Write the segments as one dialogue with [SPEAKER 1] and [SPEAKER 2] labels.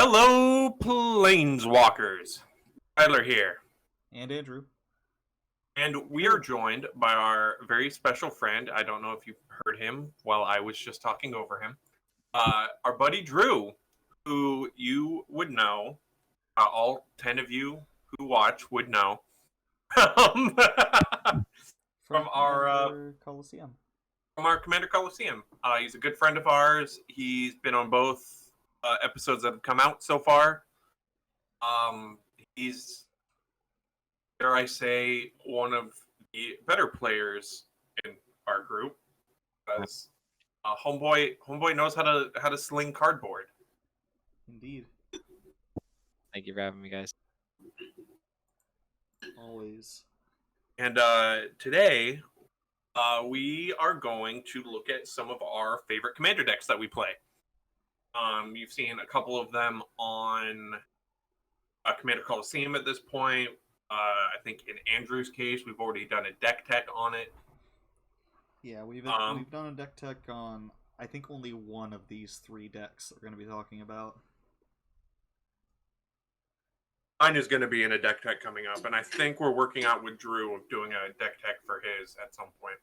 [SPEAKER 1] Hello, Planeswalkers. Tyler here.
[SPEAKER 2] And Andrew.
[SPEAKER 1] And we are joined by our very special friend. I don't know if you've heard him while I was just talking over him. Our buddy Drew, who you would know, all 10 of you who watch would know. from
[SPEAKER 2] Commander Colosseum.
[SPEAKER 1] From our Commander Colosseum. He's a good friend of ours. He's been on both episodes that have come out so far. He's, dare I say, one of the better players in our group. Because homeboy knows how to sling cardboard.
[SPEAKER 2] Indeed.
[SPEAKER 3] Thank you for having me, guys.
[SPEAKER 2] Always.
[SPEAKER 1] And today, we are going to look at some of our favorite commander decks that we play. You've seen a couple of them on Commander Colosseum at this point. I think in Andrew's case, we've already done a deck tech on it.
[SPEAKER 2] Yeah, we've done a deck tech on, I think, only one of these three decks that we're going to be talking about.
[SPEAKER 1] Mine is going to be in a deck tech coming up, and I think we're working out with Drew of doing a deck tech for his at some point.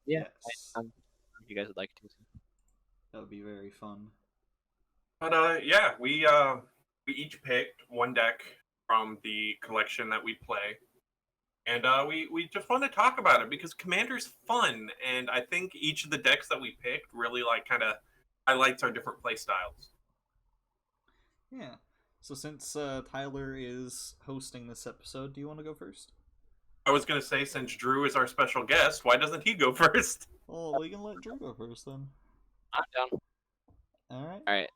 [SPEAKER 3] Yeah,
[SPEAKER 2] Yes.
[SPEAKER 3] if you guys would like to.
[SPEAKER 2] That would be very fun.
[SPEAKER 1] But yeah, we each picked one deck from the collection that we play, and we just want to talk about it because Commander's fun, and I think each of the decks that we picked really kind of highlights our different play styles.
[SPEAKER 2] Yeah. So since Tyler is hosting this episode, do you want to go first?
[SPEAKER 1] I was gonna say, since Drew is our special guest, why doesn't he go first?
[SPEAKER 2] Oh, we can let Drew go first then.
[SPEAKER 3] I'm down.
[SPEAKER 2] All
[SPEAKER 3] right.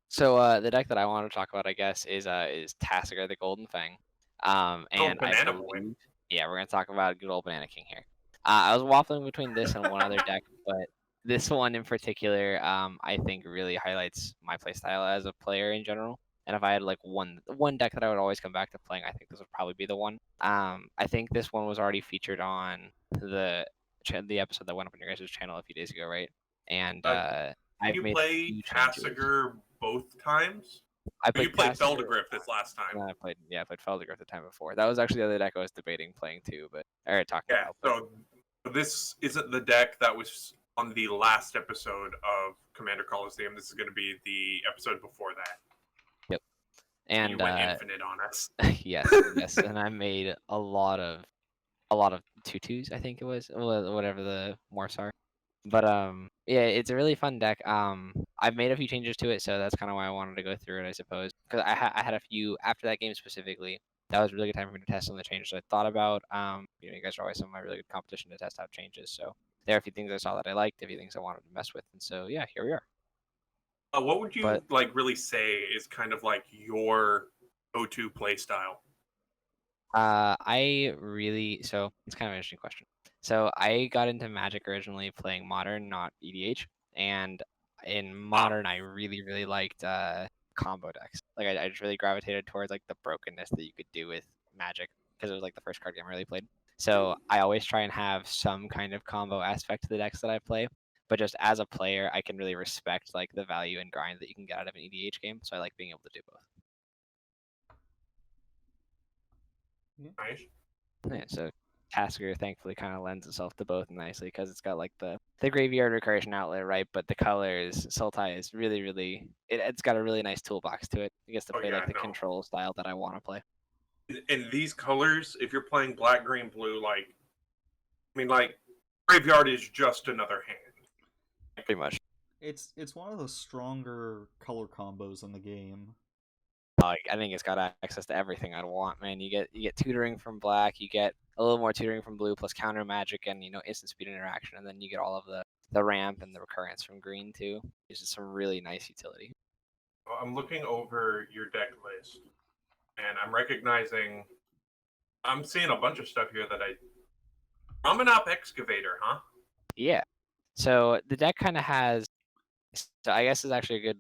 [SPEAKER 3] So the deck that I want to talk about, I guess, is Tasigur the Golden Fang. And
[SPEAKER 1] Banana Boy.
[SPEAKER 3] Yeah, we're gonna talk about good old Banana King here. I was waffling between this and one other deck, but this one in particular, I think really highlights my playstyle as a player in general. And if I had like one deck that I would always come back to playing, I think this would probably be the one. I think this one was already featured on the episode that went up on your guys' channel a few days ago, right? And
[SPEAKER 1] Did
[SPEAKER 3] I've
[SPEAKER 1] you
[SPEAKER 3] made
[SPEAKER 1] play Tasigur both times?
[SPEAKER 3] You
[SPEAKER 1] played Feldergriff this last time.
[SPEAKER 3] I played Feldergriff the time before. That was actually the other deck I was debating playing too, but talking about.
[SPEAKER 1] So this isn't the deck that was on the last episode of Commander Colosseum. This is going to be the episode before that.
[SPEAKER 3] Yep. And
[SPEAKER 1] you went infinite on us.
[SPEAKER 3] yes, and I made a lot of 2/2s, I think it was, whatever the morphs are. But yeah, it's a really fun deck. I've made a few changes to it, so that's kind of why I wanted to go through it, I suppose. Because I had a few after that game specifically. That was a really good time for me to test some of the changes I thought about. You guys are always some of my really good competition to test out changes. So there are a few things I saw that I liked, a few things I wanted to mess with, and so yeah, here we are.
[SPEAKER 1] What would you really say is kind of like your go-to play style?
[SPEAKER 3] So it's kind of an interesting question. So I got into Magic originally playing Modern, not EDH, and in Modern I really liked combo decks. Like I just really gravitated towards like the brokenness that you could do with Magic because it was like the first card game I really played. So I always try and have some kind of combo aspect to the decks that I play. But just as a player, I can really respect like the value and grind that you can get out of an EDH game. So I like being able to do both.
[SPEAKER 1] Nice.
[SPEAKER 3] Yeah, so Tasigur thankfully kind of lends itself to both nicely because it's got like the graveyard recursion outlet, right? But the colors, Sultai is really it's got a really nice toolbox to it. It gets to play the control style that I want to play.
[SPEAKER 1] In these colors, if you're playing black, green, blue, graveyard is just another hand.
[SPEAKER 3] Pretty much.
[SPEAKER 2] It's one of the stronger color combos in the game.
[SPEAKER 3] I think it's got access to everything I'd want, man. You get tutoring from black, you get a little more tutoring from blue, plus counter magic and instant speed interaction, and then you get all of the ramp and the recurrence from green too. It's just some really nice utility.
[SPEAKER 1] I'm looking over your deck list, and I'm seeing a bunch of stuff here that Promenop Excavator, huh?
[SPEAKER 3] Yeah. So the deck kind of has. So I guess is actually a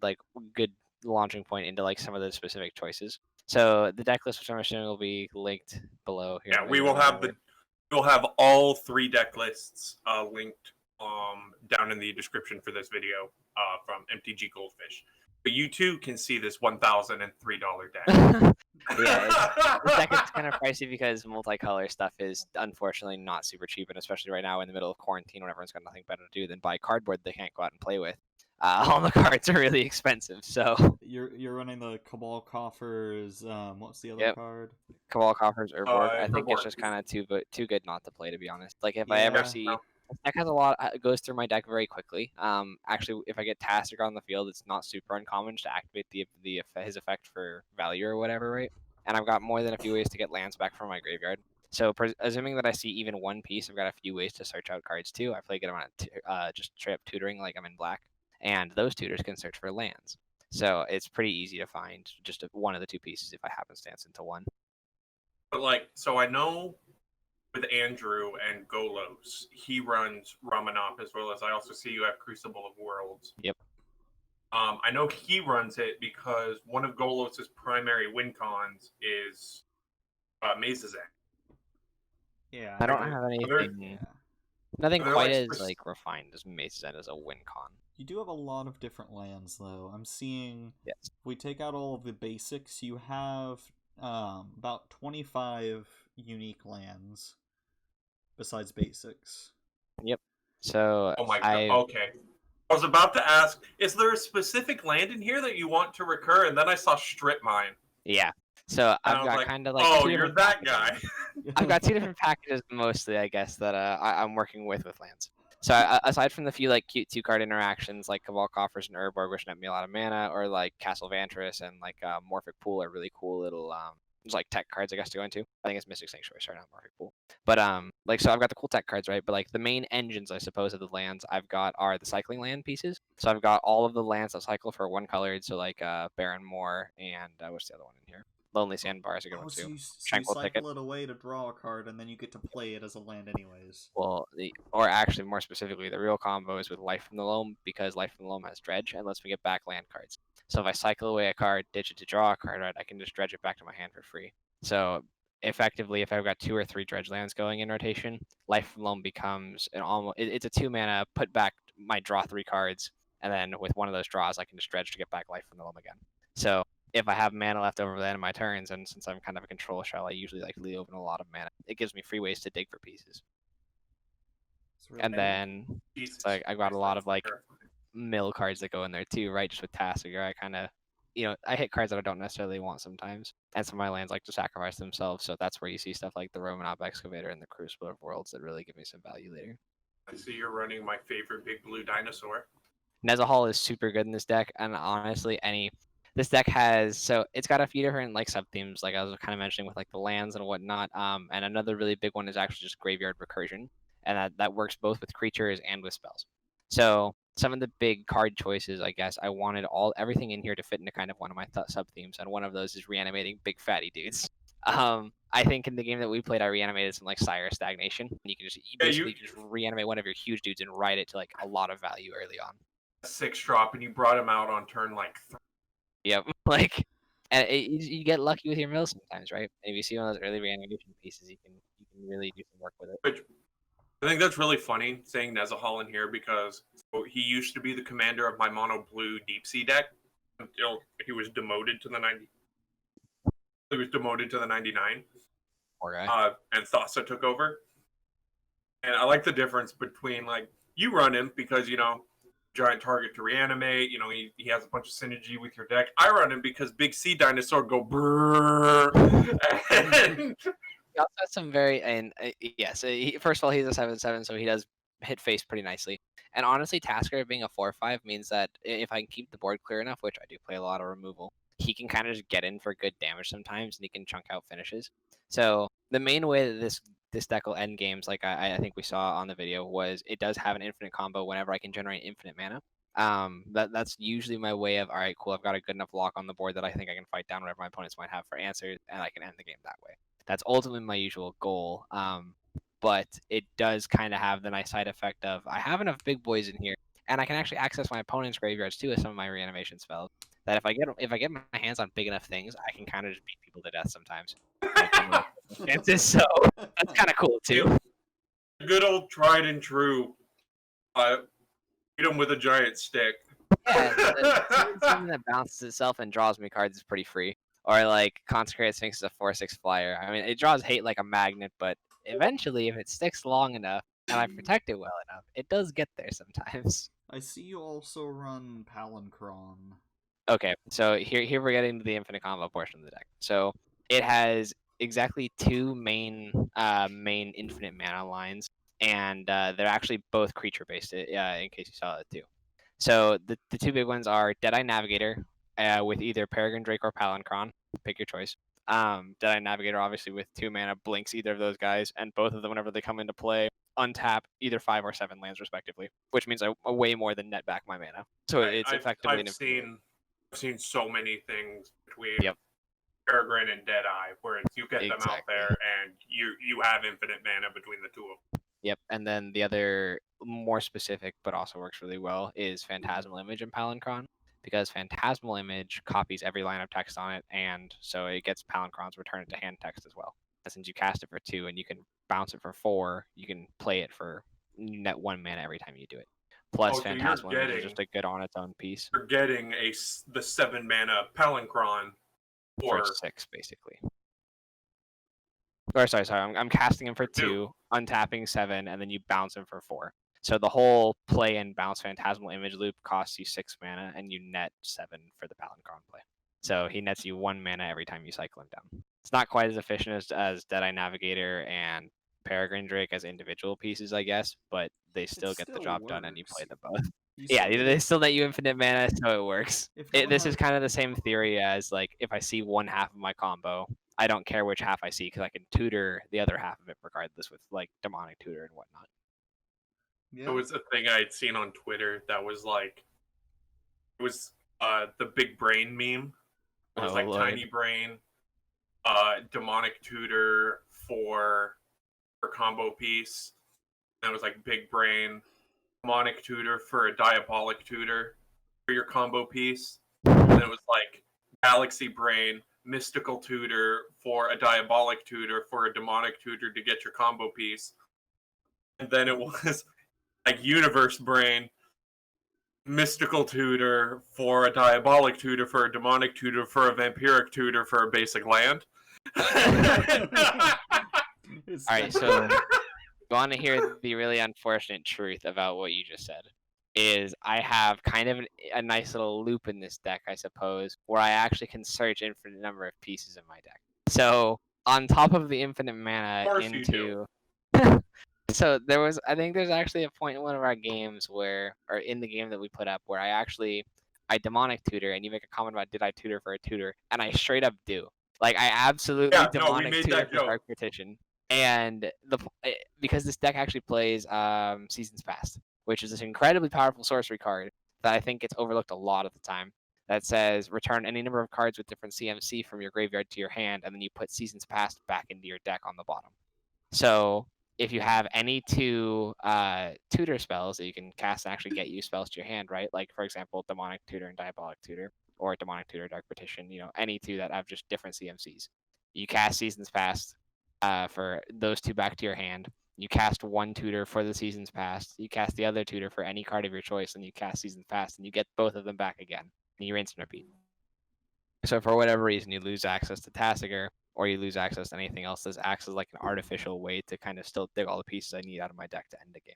[SPEAKER 3] good launching point into like some of the specific choices. So the deck list, which I'm assuming will be linked below here.
[SPEAKER 1] Yeah, we'll have all three deck lists linked down in the description for this video from MTG Goldfish. But you too can see this $1,003 deck.
[SPEAKER 3] Yeah, this deck is kind of pricey because multicolor stuff is unfortunately not super cheap, and especially right now in the middle of quarantine when everyone's got nothing better to do than buy cardboard they can't go out and play with. All the cards are really expensive, so
[SPEAKER 2] you're running the Cabal Coffers. What's the other
[SPEAKER 3] Yep.
[SPEAKER 2] card?
[SPEAKER 3] Cabal Coffers, Urborg. I think
[SPEAKER 1] Urborg.
[SPEAKER 3] it's just kind of too good not to play, to be honest. Like if I ever
[SPEAKER 2] Yeah.
[SPEAKER 3] see this deck has a lot, it goes through my deck very quickly. Actually, if I get Tasker on the field, it's not super uncommon to activate his effect for value or whatever, right? And I've got more than a few ways to get lands back from my graveyard. So assuming that I see even one piece, I've got a few ways to search out cards too. I play get them on just straight up tutoring like I'm in black, and those tutors can search for lands. So it's pretty easy to find just one of the two pieces if I happenstance into one.
[SPEAKER 1] But like, so I know with Andrew and Golos, he runs Ramanop as well as I also see you have Crucible of Worlds.
[SPEAKER 3] Yep.
[SPEAKER 1] I know he runs it because one of Golos's primary win cons is Mazes End.
[SPEAKER 2] Yeah.
[SPEAKER 3] I don't have anything. Nothing
[SPEAKER 1] They're
[SPEAKER 3] quite
[SPEAKER 1] like
[SPEAKER 3] as like refined as Mace's End as a win con.
[SPEAKER 2] You do have a lot of different lands, though. I'm seeing.
[SPEAKER 3] Yes.
[SPEAKER 2] If we take out all of the basics, you have about 25 unique lands besides basics.
[SPEAKER 3] Yep. So
[SPEAKER 1] Oh my god. Okay. I was about to ask, is there a specific land in here that you want to recur? And then I saw Strip Mine.
[SPEAKER 3] Yeah. So
[SPEAKER 1] And
[SPEAKER 3] I've got
[SPEAKER 1] like,
[SPEAKER 3] kind of like
[SPEAKER 1] oh,
[SPEAKER 3] two
[SPEAKER 1] you're
[SPEAKER 3] different
[SPEAKER 1] that
[SPEAKER 3] packages.
[SPEAKER 1] guy.
[SPEAKER 3] I've got two different packages mostly, I guess, that I'm working with lands. So aside from the few like cute 2-card interactions like Cabal Coffers and Urborg, which net me a lot of mana, or like Castle Vantress and like Morphic Pool are really cool little there's like tech cards I guess to go into. I think it's Mystic Sanctuary, sorry, not Morphic Pool. But like so I've got the cool tech cards, right? But like the main engines I suppose of the lands I've got are the cycling land pieces. So I've got all of the lands that cycle for one colored, so like Barren Moor and what's the other one in here? Lonely Sandbar is a good one too.
[SPEAKER 2] So you
[SPEAKER 3] Tranquil
[SPEAKER 2] cycle
[SPEAKER 3] Ticket.
[SPEAKER 2] it away to draw a card, and then you get to play it as a land anyways.
[SPEAKER 3] Well, or actually more specifically, the real combo is with Life from the Loam because Life from the Loam has Dredge and lets me get back land cards. So if I cycle away a card, ditch it to draw a card, right, I can just dredge it back to my hand for free. So effectively, if I've got 2 or 3 dredge lands going in rotation, Life from the Loam becomes it's a 2-mana, put back my draw 3 cards, and then with one of those draws, I can just dredge to get back Life from the Loam again. So if I have mana left over at the end of my turns, and since I'm kind of a control shell, I usually like to leave open a lot of mana. It gives me free ways to dig for pieces. And then like I've got a lot of like mill cards that go in there too, right? Just with Tasker, I kind of, I hit cards that I don't necessarily want sometimes, and some of my lands like to sacrifice themselves. So that's where you see stuff like the Romanop Excavator and the Crucible of Worlds that really give me some value later.
[SPEAKER 1] I see you're running my favorite big blue dinosaur.
[SPEAKER 3] Nezahal is super good in this deck, and honestly, this deck has, so it's got a few different like sub themes, like I was kind of mentioning with like the lands and whatnot. And another really big one is actually just graveyard recursion, and that works both with creatures and with spells. So some of the big card choices, I guess, I wanted everything in here to fit into kind of one of my sub themes, and one of those is reanimating big fatty dudes. I think in the game that we played, I reanimated some like Sire Stagnation. You can just basically just reanimate one of your huge dudes and ride it to like a lot of value early on.
[SPEAKER 1] 6-drop, and you brought him out on turn like 3.
[SPEAKER 3] Yep, like, and you get lucky with your mills sometimes, right? And if you see one of those early reanimation pieces, you can really do some work with it.
[SPEAKER 1] Which I think that's really funny saying Nezahal in here because he used to be the commander of my mono blue deep sea deck until he was demoted to the 90. He was demoted to the 99.
[SPEAKER 3] Poor guy.
[SPEAKER 1] And Thassa took over. And I like the difference between like you run him because giant target to reanimate. He has a bunch of synergy with your deck. I run him because big sea dinosaur go brrrr. And
[SPEAKER 3] He also has some very yes. First of all, he's a 7/7, so he does hit face pretty nicely. And honestly, Tasker being a 4/5 means that if I can keep the board clear enough, which I do play a lot of removal, he can kind of just get in for good damage sometimes, and he can chunk out finishes. So the main way that this deck will end games, like I think we saw on the video, was it does have an infinite combo whenever I can generate infinite mana. That's usually my way of, all right, cool, I've got a good enough lock on the board that I think I can fight down whatever my opponents might have for answers, and I can end the game that way. That's ultimately my usual goal. But it does kind of have the nice side effect of I have enough big boys in here, and I can actually access my opponent's graveyards too with some of my reanimation spells. That if I get my hands on big enough things, I can kind of just beat people to death sometimes. So that's kind of cool too.
[SPEAKER 1] Good old tried and true. Beat him with a giant stick.
[SPEAKER 3] Yeah, something that bounces itself and draws me cards is pretty free. Or like Consecrated Sphinx is a 4/6 flyer. I mean, it draws hate like a magnet, but eventually, if it sticks long enough and I protect it well enough, it does get there sometimes.
[SPEAKER 2] I see you also run Palancron.
[SPEAKER 3] Okay, so here we're getting to the infinite combo portion of the deck. So it has exactly two main infinite mana lines, and they're actually both creature based. In case you saw that too. So the two big ones are Deadeye Navigator, with either Peregrine Drake or Palancron. Pick your choice. Deadeye Navigator obviously with 2 mana blinks either of those guys, and both of them whenever they come into play untap either 5 or 7 lands respectively, which means I way more than net back my mana. So it's effectively
[SPEAKER 1] I've seen so many things between
[SPEAKER 3] Yep.
[SPEAKER 1] Peregrine and Deadeye, where it's you get them out
[SPEAKER 3] Exactly.
[SPEAKER 1] there and you have infinite mana between the two of them.
[SPEAKER 3] Yep, and then the other more specific but also works really well is Phantasmal Image in Palancron, because Phantasmal Image copies every line of text on it, and so it gets Palancron's return it to hand text as well. And since you cast it for 2 and you can bounce it for 4, you can play it for net 1 mana every time you do it. Plus,
[SPEAKER 1] so
[SPEAKER 3] Phantasmal Image is just a good on its own piece
[SPEAKER 1] You're getting the 7 mana Palancron
[SPEAKER 3] for 6, basically. Or sorry, I'm casting him for 2, untapping 7, and then you bounce him for 4. So the whole play and bounce Phantasmal Image loop costs you 6 mana, and you net 7 for the Palancron play. So he nets you 1 mana every time you cycle him down. It's not quite as efficient as Deadeye Navigator and Peregrine Drake as individual pieces, I guess, but they still get the job done, and you play them both. Yeah, they still net you infinite mana, so it works. This is kind of the same theory as like if I see one half of my combo, I don't care which half I see because I can tutor the other half of it regardless with like demonic tutor and whatnot.
[SPEAKER 2] Yeah.
[SPEAKER 1] There was a thing I'd seen on Twitter that was like, it was the big brain meme. It was like
[SPEAKER 3] Lord.
[SPEAKER 1] tiny brain, demonic tutor for combo piece. And it was like big brain, demonic tutor for a diabolic tutor for your combo piece. And then it was like galaxy brain, mystical tutor for a diabolic tutor for a demonic tutor to get your combo piece. And then it was like universe brain, mystical tutor for a diabolic tutor for a demonic tutor for a vampiric tutor for a basic land.
[SPEAKER 2] Alright,
[SPEAKER 3] so you want to hear the really unfortunate truth about what you just said is I have kind of a nice little loop in this deck, I suppose, where I actually can search infinite number of pieces in my deck. So on top of the infinite mana into so I think there's actually a point in one of our games or in the game that we put up where I demonic tutor and you make a comment about did I tutor for a tutor, and I straight up do. Like I absolutely demonic tutor for Dark Petition. And because this deck actually plays Seasons Past, which is this incredibly powerful sorcery card that I think gets overlooked a lot of the time. That says return any number of cards with different CMC from your graveyard to your hand, and then you put Seasons Past back into your deck on the bottom. So if you have any 2 tutor spells that you can cast and actually get you spells to your hand, right? Like for example, Demonic Tutor and Diabolic Tutor, or Demonic Tutor, Dark Petition, any 2 that have just different CMCs. You cast Seasons Past for those 2 back to your hand. You cast 1 tutor for the Seasons Past. You cast the other tutor for any card of your choice, and you cast Seasons Past, and you get both of them back again, and you rinse and repeat. So for whatever reason, you lose access to Tasigur, or you lose access to anything else, this acts as like an artificial way to kind of still dig all the pieces I need out of my deck to end the game.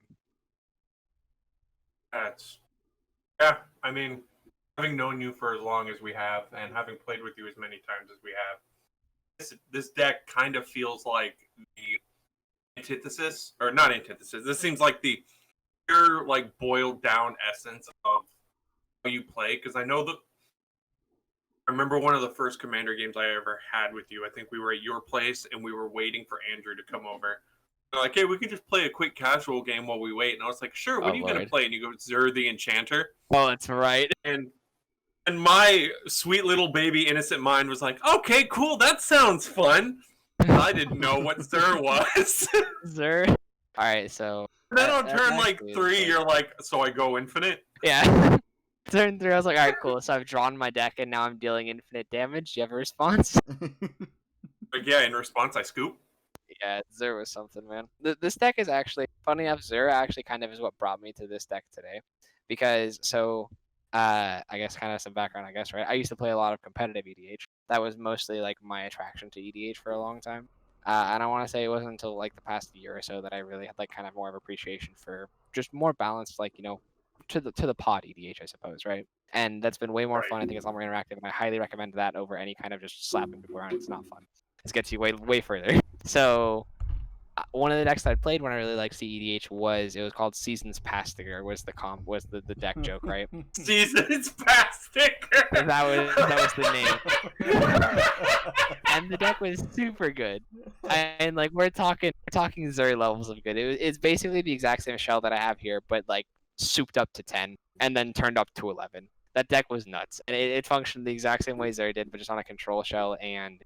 [SPEAKER 1] Yeah, I mean, having known you for as long as we have, and having played with you as many times as we have, this deck kind of feels like the antithesis, or not antithesis. This seems like the pure, like boiled down essence of how you play. Because I remember one of the first Commander games I ever had with you. I think we were at your place and we were waiting for Andrew to come over. They're like, hey, we could just play a quick casual game while we wait. And I was like, sure, what are you going to play? And you go, Zur the Enchanter.
[SPEAKER 3] Oh, that's right.
[SPEAKER 1] And my sweet little baby innocent mind was like, okay, cool, that sounds fun. I didn't know what Zur was.
[SPEAKER 3] Zur? Alright, so...
[SPEAKER 1] Then on turn, 3, you're like, so I go infinite?
[SPEAKER 3] Yeah. Turn 3, I was like, alright, cool. So I've drawn my deck, and now I'm dealing infinite damage. Do you have a response?
[SPEAKER 1] Yeah, in response, I scoop.
[SPEAKER 3] Yeah, Zur was something, man. This deck is actually, funny enough, Zur actually kind of is what brought me to this deck today. Because, so, I guess kind of some background, I guess, right? I used to play a lot of competitive EDH. That was mostly like my attraction to EDH for a long time. And I want to say it wasn't until like the past year or so that I really had like kind of more of appreciation for just more balanced, like, to the pod EDH, I suppose, right? And that's been way more fun. I think it's a lot more interactive, and I highly recommend that over any kind of just slapping people around. It's not fun. This gets you way further. So one of the decks that I played when I really liked CEDH was called Seasons Past Sticker was the deck joke, right?
[SPEAKER 1] Seasons Past Sticker.
[SPEAKER 3] That was the name. And the deck was super good. And like we're talking Zuri levels of good. It's basically the exact same shell that I have here, but like souped up to 10 and then turned up to 11. That deck was nuts. And it functioned the exact same way Zuri did, but just on a control shell. And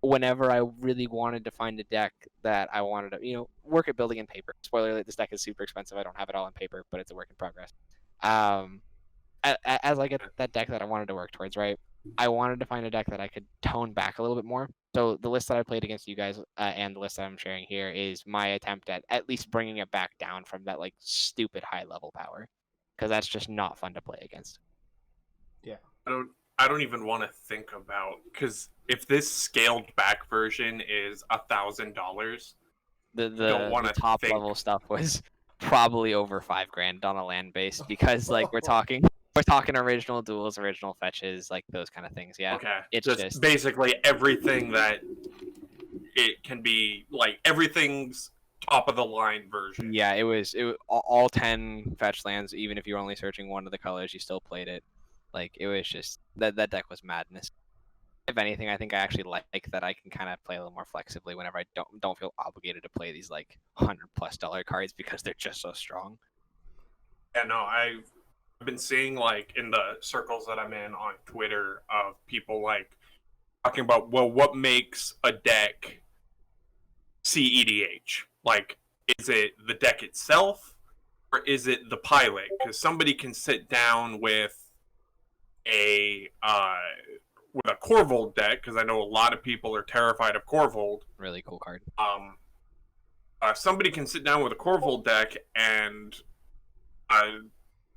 [SPEAKER 3] whenever I really wanted to find a deck that I wanted to, work at building in paper. Spoiler alert, this deck is super expensive. I don't have it all in paper, but it's a work in progress. As I get that deck that I wanted to work towards, right? I wanted to find a deck that I could tone back a little bit more. So the list that I played against you guys and the list that I'm sharing here is my attempt at least bringing it back down from that like stupid high level power, because that's just not fun to play against.
[SPEAKER 2] Yeah.
[SPEAKER 1] I don't even want to think about, because if this scaled back version is $1,000,
[SPEAKER 3] the top level stuff was probably over $5,000 on a land base, because like we're talking original duels, original fetches, like those kind of things. Yeah.
[SPEAKER 1] Okay.
[SPEAKER 3] It's
[SPEAKER 1] just basically everything that it can be, like everything's top of the line version.
[SPEAKER 3] Yeah, it was all 10 fetch lands. Even if you were only searching one of the colors, you still played it. Like it was just that deck was madness. If anything, I think I actually like that I can kind of play a little more flexibly whenever I don't feel obligated to play these like $100+ cards because they're just so strong.
[SPEAKER 1] Yeah, no, I've been seeing like in the circles that I'm in on Twitter of people like talking about, well, what makes a deck CEDH? Like, is it the deck itself or is it the pilot? Because somebody can sit down with a Corvold deck, because I know a lot of people are terrified of Corvold.
[SPEAKER 3] Really cool card.
[SPEAKER 1] Somebody can sit down with a Corvold deck and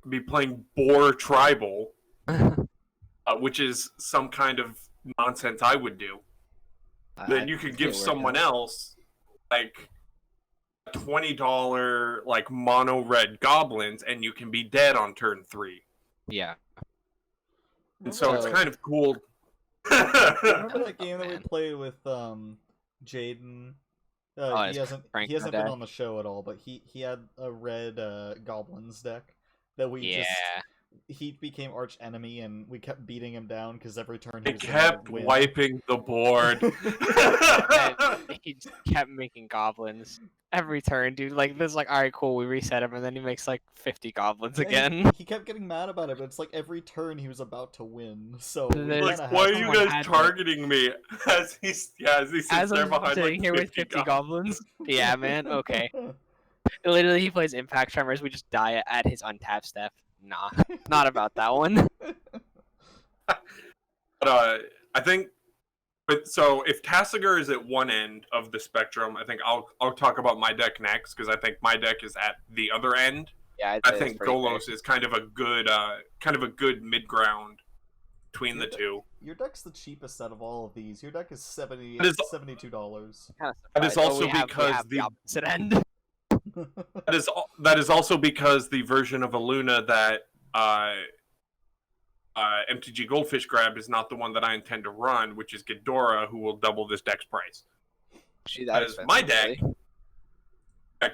[SPEAKER 1] be playing Boar Tribal, which is some kind of nonsense I would do. Then you could give someone else like $20 like mono red goblins, and you can be dead on turn 3.
[SPEAKER 3] Yeah.
[SPEAKER 1] And so it's kind of cool.
[SPEAKER 2] Remember that game that we played with Jaden? He hasn't been on the show at all, but he had a red goblins deck that he became arch enemy, and we kept beating him down because every turn he
[SPEAKER 1] kept wiping the board.
[SPEAKER 3] He just kept making goblins every turn, dude. Like this, like, all right, cool, we reset him, and then he makes like 50 goblins again.
[SPEAKER 2] He kept getting mad about it, but it's like every turn he was about to win. So
[SPEAKER 1] like, why are you guys targeting me? As he sits there behind like
[SPEAKER 3] here with 50 goblins. Yeah, man. Okay. Literally, he plays Impact Tremors. We just die at his untapped step. Nah, not about that one.
[SPEAKER 1] But I think, so if Tasigur is at one end of the spectrum, I think I'll talk about my deck next, because I think my deck is at the other end.
[SPEAKER 3] Yeah,
[SPEAKER 1] I think Golos is kind of a good mid ground between the two.
[SPEAKER 2] Your deck's the cheapest out of all of these. Your deck is $72.
[SPEAKER 1] That is also because
[SPEAKER 3] the opposite end.
[SPEAKER 1] that is also because the version of Aluna that MTG Goldfish grab is not the one that I intend to run, which is Ghidorah, who will double this deck's price. That is my deck. Really?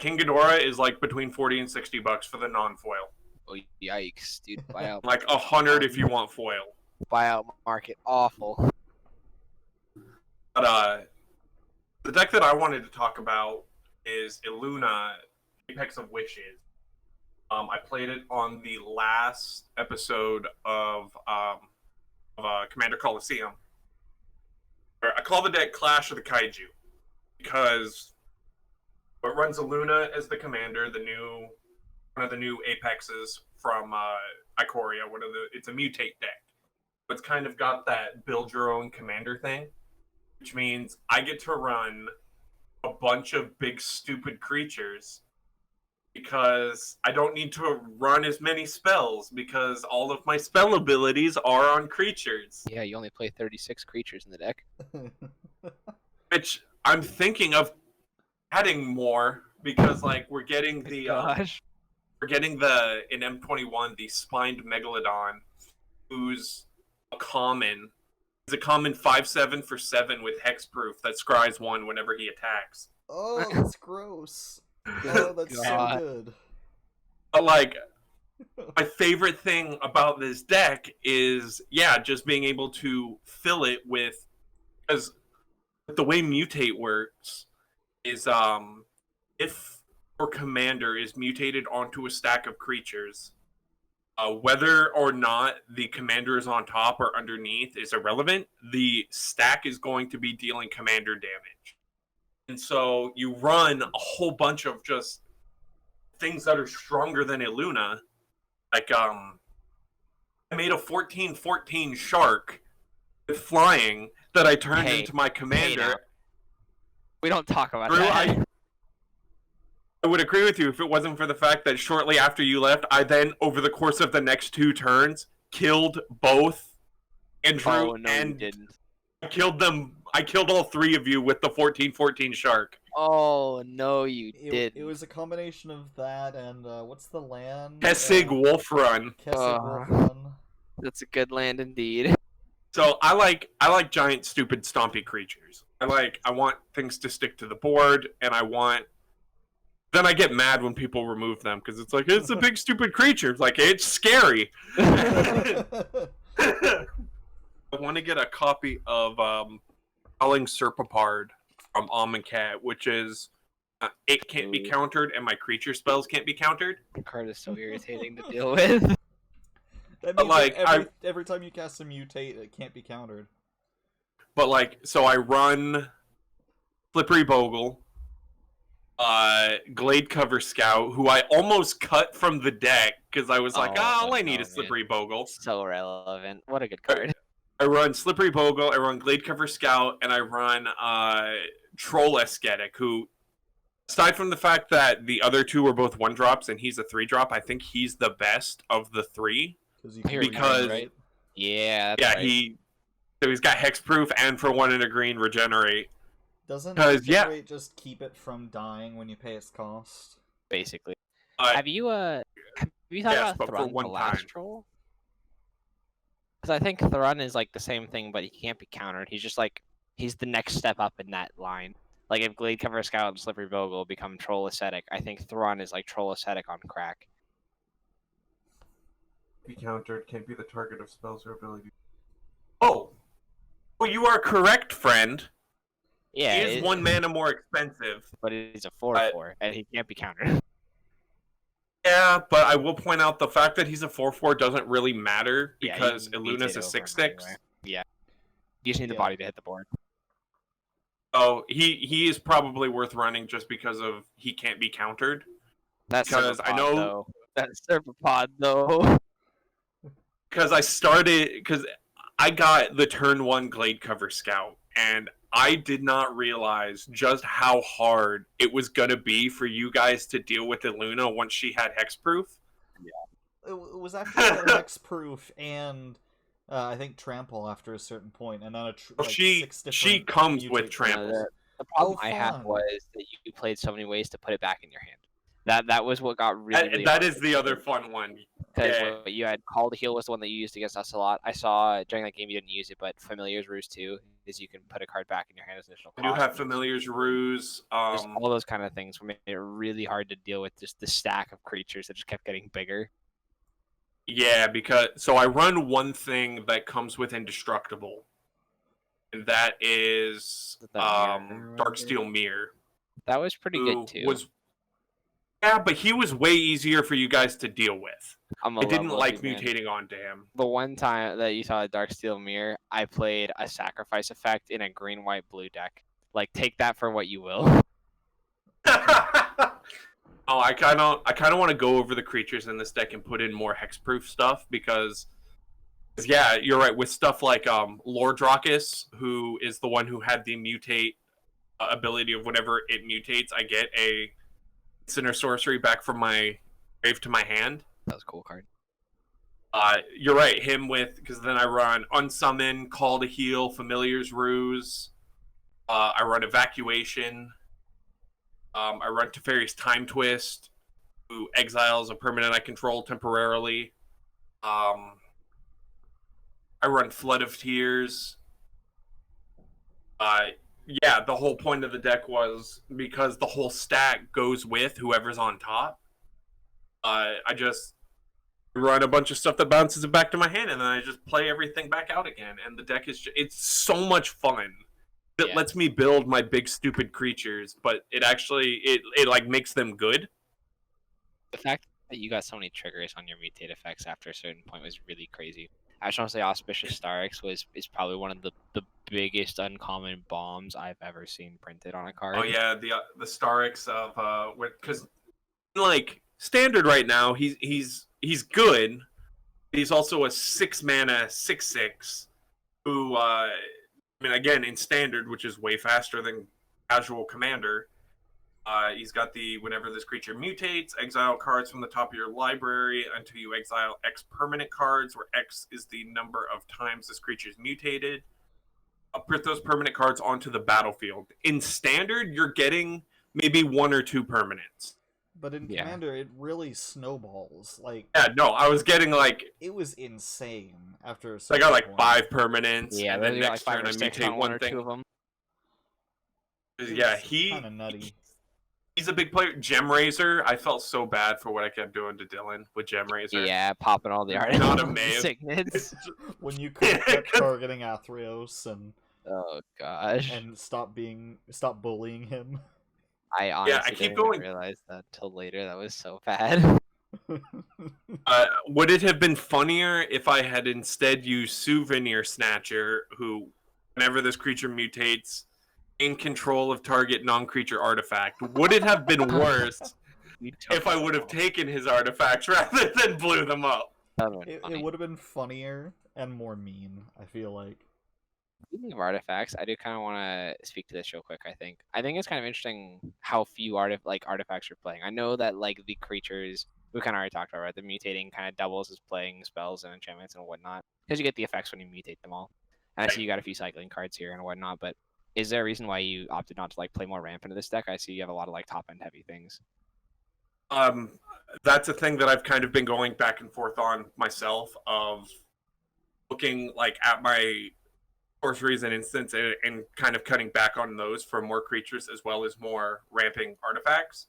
[SPEAKER 1] King Ghidorah is like between $40 and $60 for the non-foil.
[SPEAKER 3] Oh, yikes, dude! Buy out.
[SPEAKER 1] Like $100 if you want foil.
[SPEAKER 3] Buyout market awful.
[SPEAKER 1] But the deck that I wanted to talk about is Illuna, Apex of Wishes. I played it on the last episode of Commander Colosseum. I call the deck Clash of the Kaiju because it runs Illuna as the commander, one of the new Apexes from Ikoria. It's a mutate deck. It's kind of got that build your own commander thing, which means I get to run a bunch of big stupid creatures because I don't need to run as many spells because all of my spell abilities are on creatures.
[SPEAKER 3] Yeah, you only play 36 creatures in the deck.
[SPEAKER 1] Which I'm thinking of adding more because like we're getting the in M21 the spined megalodon, who's a common. He's a common 5/7 for 7 with hexproof that scries 1 whenever he attacks.
[SPEAKER 2] Oh, that's gross. Oh, that's so good.
[SPEAKER 1] But like, my favorite thing about this deck is, yeah, just being able to fill it with, because the way mutate works is, if your commander is mutated onto a stack of creatures, whether or not the commander is on top or underneath is irrelevant. The stack is going to be dealing commander damage. And so you run a whole bunch of just things that are stronger than Illuna. Like, I made a 14/14 shark with flying that I turned into my commander.
[SPEAKER 3] We don't talk about that.
[SPEAKER 1] I would agree with you if it wasn't for the fact that shortly after you left, I then, over the course of the next 2 turns, killed both Andrew and
[SPEAKER 3] you didn't.
[SPEAKER 1] I killed them. I killed all 3 of you with the 14/14 shark.
[SPEAKER 3] Oh no, you didn't.
[SPEAKER 2] It was a combination of that and what's the land?
[SPEAKER 1] Kessig Wolf Run.
[SPEAKER 2] Kessig Wolf Run.
[SPEAKER 3] That's a good land indeed.
[SPEAKER 1] So I like giant, stupid, stompy creatures. I want things to stick to the board, and then I get mad when people remove them because it's like, it's a big stupid creature. It's like, it's scary. I want to get a copy of Howling Serpapard from Amonkhet, which is it can't be countered and my creature spells can't be countered.
[SPEAKER 3] The card is so irritating to deal with.
[SPEAKER 2] That means like every time you cast a mutate, it can't be countered.
[SPEAKER 1] But like, so I run Slippery Bogle, Gladecover Scout, who I almost cut from the deck because I was like, all I need is Slippery Bogle.
[SPEAKER 3] So relevant. What a good card.
[SPEAKER 1] I run Slippery Bogle, I run Gladecover Scout, and I run Troll Ascetic, who, aside from the fact that the other 2 were both 1-drops and he's a 3-drop, I think he's the best of the 3. Because
[SPEAKER 3] right? Yeah,
[SPEAKER 1] right. He's got hexproof and for 1 and a green regenerate.
[SPEAKER 2] Doesn't regenerate just keep it from dying when you pay its cost?
[SPEAKER 3] Basically. Have you thought about Thrun, the last troll? Because I think Thrun is like the same thing, but he can't be countered. He's just like, he's the next step up in that line. Like if Gladecover Scout and Slippery Bogle become Troll Ascetic, I think Thrun is like Troll Ascetic on crack.
[SPEAKER 1] Be countered, can't be the target of spells or abilities. Oh, you are correct, friend.
[SPEAKER 3] Yeah,
[SPEAKER 1] he is 1 mana more expensive,
[SPEAKER 3] but he's a 4/4, and he can't be countered.
[SPEAKER 1] Yeah, but I will point out the fact that he's a 4/4 doesn't really matter because Illuna's a 6/6.
[SPEAKER 3] Anyway. Yeah, you just need the body to hit the board.
[SPEAKER 1] Oh, he is probably worth running just because of he can't be countered.
[SPEAKER 3] That's because I know that's Serpapod though.
[SPEAKER 1] Because I got the turn 1 Gladecover Scout, and I did not realize just how hard it was going to be for you guys to deal with Illuna once she had hexproof.
[SPEAKER 2] Yeah. It was actually hexproof and I think trample after a certain point, and then
[SPEAKER 1] she comes with trample.
[SPEAKER 3] The problem I had was that you played so many ways to put it back in your hand. That was what got really
[SPEAKER 1] that is the other fun one.
[SPEAKER 3] Because you had Call to Heal was the one that you used against us a lot. I saw during that game you didn't use it, but Familiar's Ruse too is you can put a card back in your hand as additional cost.
[SPEAKER 1] You have Familiar's Ruse.
[SPEAKER 3] Just all those kind of things made it really hard to deal with just the stack of creatures that just kept getting bigger.
[SPEAKER 1] Yeah, so I run one thing that comes with Indestructible, and that is Darksteel Mirror.
[SPEAKER 3] That was pretty good too.
[SPEAKER 1] Yeah, but he was way easier for you guys to deal with. I didn't like mutating onto him.
[SPEAKER 3] The one time that you saw a Darksteel Mirror, I played a sacrifice effect in a green, white, blue deck. Like, take that for what you will.
[SPEAKER 1] Oh, I kind of want to go over the creatures in this deck and put in more hexproof stuff because yeah, you're right. With stuff like Lord Dracus, who is the one who had the mutate ability of whenever it mutates, I get a instant or sorcery back from my grave to my hand.
[SPEAKER 3] That was a cool card.
[SPEAKER 1] You're right. Him because then I run Unsummon, Call to Heal, Familiar's Ruse. I run Evacuation. I run Teferi's Time Twist, who exiles a permanent I control temporarily. I run Flood of Tears. Yeah, the whole point of the deck was because the whole stack goes with whoever's on top. I just run a bunch of stuff that bounces it back to my hand, and then I just play everything back out again. And the deck it's so much fun. It lets me build my big stupid creatures, but it actually it like makes them good.
[SPEAKER 3] The fact that you got so many triggers on your mutate effects after a certain point was really crazy. I just want to say Auspicious Starix is probably one of the biggest uncommon bombs I've ever seen printed on a card.
[SPEAKER 1] Oh yeah, the Starix of because like standard right now he's good. He's also a 6-mana 6/6 who I mean again in standard, which is way faster than casual commander. He's got the whenever this creature mutates, exile cards from the top of your library until you exile X permanent cards, where X is the number of times this creature is mutated. Put those permanent cards onto the battlefield. In standard, you're getting maybe 1 or 2 permanents.
[SPEAKER 2] But in Commander, it really snowballs. Like
[SPEAKER 1] no, I was getting like
[SPEAKER 2] it was insane after.
[SPEAKER 1] I got like 5 permanents.
[SPEAKER 3] Yeah,
[SPEAKER 1] and then
[SPEAKER 3] got
[SPEAKER 1] next
[SPEAKER 3] like 5
[SPEAKER 1] turn
[SPEAKER 3] or
[SPEAKER 1] I
[SPEAKER 3] 6
[SPEAKER 1] mutate
[SPEAKER 3] on
[SPEAKER 1] one
[SPEAKER 3] or
[SPEAKER 1] thing.
[SPEAKER 3] 2 of them.
[SPEAKER 1] Yeah,
[SPEAKER 2] kind of nutty.
[SPEAKER 1] He's a big player. Gemraiser, I felt so bad for what I kept doing to Dylan with Gemraiser.
[SPEAKER 3] Yeah, popping all the art.
[SPEAKER 1] Not a Maeve.
[SPEAKER 3] Signets.
[SPEAKER 2] When you could kept targeting Athreos and
[SPEAKER 3] Oh gosh.
[SPEAKER 2] and stop bullying him.
[SPEAKER 3] I honestly
[SPEAKER 1] I keep
[SPEAKER 3] didn't
[SPEAKER 1] going.
[SPEAKER 3] even realize that till later. That was so bad.
[SPEAKER 1] Would it have been funnier if I had instead used Souvenir Snatcher, who, whenever this creature mutates, in control of target non-creature artifact? Would it have been worse if I would have taken his artifacts rather than blew them up?
[SPEAKER 2] It would have been funnier and more mean, I feel like.
[SPEAKER 3] Speaking of artifacts, I do kind of want to speak to this real quick. I think it's kind of interesting how few artifacts you're playing. I know that like the creatures we kind of already talked about, right? The mutating kind of doubles as playing spells and enchantments and whatnot because you get the effects when you mutate them all. And I see you got a few cycling cards here and whatnot, but is there a reason why you opted not to like play more ramp into this deck? I see you have a lot of like top end heavy things.
[SPEAKER 1] That's a thing that I've kind of been going back and forth on myself, of looking like at my sorceries and instants and kind of cutting back on those for more creatures as well as more ramping artifacts.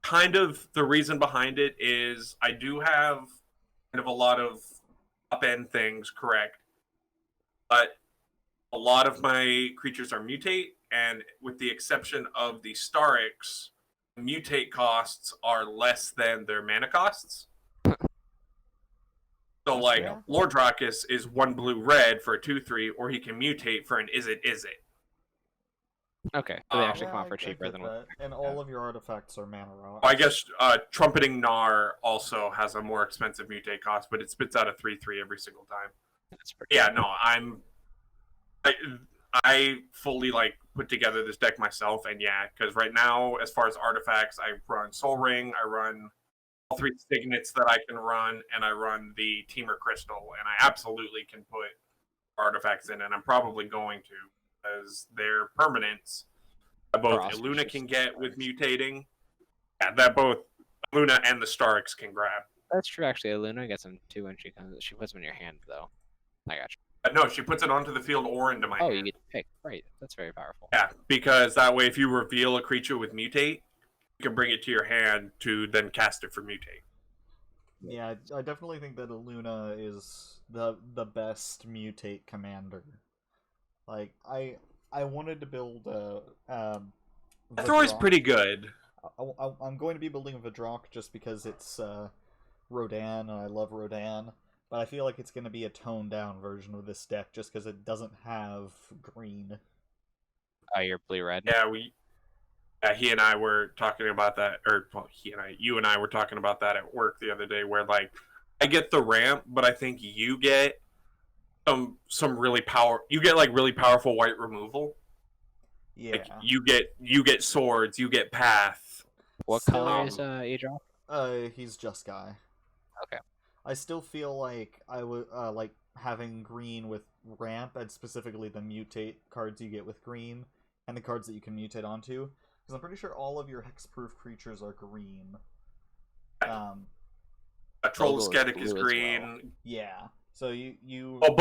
[SPEAKER 1] Kind of the reason behind it is I do have kind of a lot of up end things, correct, but a lot of my creatures are mutate, and with the exception of the Starix, mutate costs are less than their mana costs. So, like, Lord Rockus is 1 blue red for a 2/3, or he can mutate for an is it.
[SPEAKER 3] Okay, so they actually come out for cheaper than
[SPEAKER 2] that. And all of your artifacts are mana rocks.
[SPEAKER 1] I guess Trumpeting Gnar also has a more expensive mutate cost, but it spits out a 3/3 every single time.
[SPEAKER 3] That's pretty
[SPEAKER 1] I fully like put together this deck myself, and because right now, as far as artifacts, I run Soul Ring, I run all 3 signets that I can run, and I run the Teamer Crystal, and I absolutely can put artifacts in, and I'm probably going to, because they're permanents that both Illuna can get with mutating. Yeah, that both Illuna and the Starix can grab.
[SPEAKER 3] That's true, actually. Illuna gets them too when she puts them in your hand, though. I got you.
[SPEAKER 1] No, she puts it onto the field or into my hand.
[SPEAKER 3] Oh, you get to pick. Right, that's very powerful.
[SPEAKER 1] Yeah, because that way if you reveal a creature with mutate, you can bring it to your hand to then cast it for mutate.
[SPEAKER 2] Yeah, I definitely think that Illuna is the best mutate commander. Like, I wanted to build
[SPEAKER 1] Thor's pretty good.
[SPEAKER 2] I'm going to be building a Vidrock just because it's Rodan, and I love Rodan. But I feel like it's going to be a toned-down version of this deck just because it doesn't have green.
[SPEAKER 3] Oh, you're blue-red?
[SPEAKER 1] Yeah, he and I were talking about that, or well, you and I were talking about that at work the other day, where like I get the ramp, but I think you get some really really powerful white removal.
[SPEAKER 2] Yeah.
[SPEAKER 1] Like, you get swords, you get path.
[SPEAKER 3] What color is Adriel?
[SPEAKER 2] He's just Guy.
[SPEAKER 3] Okay.
[SPEAKER 2] I still feel like I would like having green with ramp, and specifically the mutate cards you get with green, and the cards that you can mutate onto, because I'm pretty sure all of your hexproof creatures are green.
[SPEAKER 1] Trollsketic is green.
[SPEAKER 3] well.
[SPEAKER 2] Yeah. So you.
[SPEAKER 1] Oh,